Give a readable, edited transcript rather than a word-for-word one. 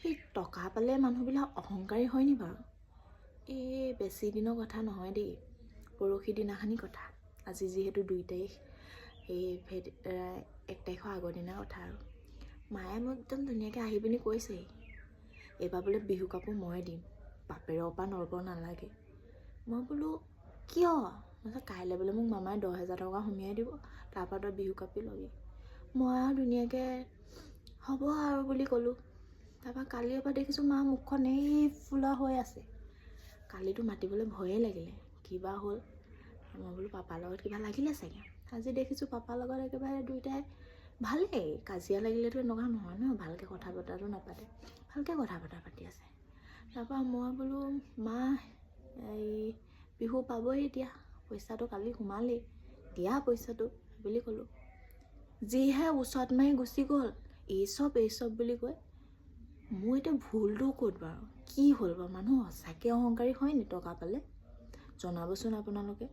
সেই টকা পালে মানুহবিলাক অহংকাৰী হয় নি বাৰু? এই বেছি দিনৰ কথা নহয় দেই, পৰহি দিনাখনি কথা। আজি যিহেতু 2 তাৰিখ, সেই 1 তাৰিখৰ আগৰ দিনা কথা আৰু। মায়ে মোক একদম ধুনীয়াকৈ আহি পিনি কৈছেহি, এইবাৰ বোলে বিহু কাপোৰ ময়ে দিম, বাপেৰৰ পৰা ল'ব নালাগে। মই বোলো কিয়? মই কাইলৈ বোলে মোক মামাই 10,000 টকা সুমিয়াই দিব, তাৰপৰা তই বিহু কাপোৰ ল'বি। মই আৰু ধুনীয়াকৈ হ'ব আৰু বুলি ক'লোঁ। তাৰপৰা কালিৰ পৰা দেখিছোঁ মা মুখখন এই ফুলা হৈ আছে। কালিতো মাতিবলৈ ভয়ে লাগিলে, কিবা হ'ল। মই বোলো পাপাৰ লগত কিবা লাগিলে চাগে। আজি দেখিছোঁ পাপাৰ লগত একেবাৰে দুইটাই ভালেই, কাজিয়া লাগিলেতো এনেকুৱা নহয় ন, ভালকৈ কথা বতৰাটো নাপাতে, ভালকৈ কথা বতৰা পাতি আছে। তাৰপৰা মই বোলো মা এই বিহু পাবই এতিয়া, পইচাটো কালি সোমালেই, দিয়া পইচাটো বুলি ক'লোঁ। যিহে ওচৰত মাৰি গুচি গ'ল, এই চব বুলি কৈ। মোৰ এতিয়া ভুলটো ক'ত বাৰু? কি হ'ল বাৰু? মানুহ সঁচাকৈ অহংকাৰী হয় নি টকা পালে? জনাবচোন আপোনালোকে।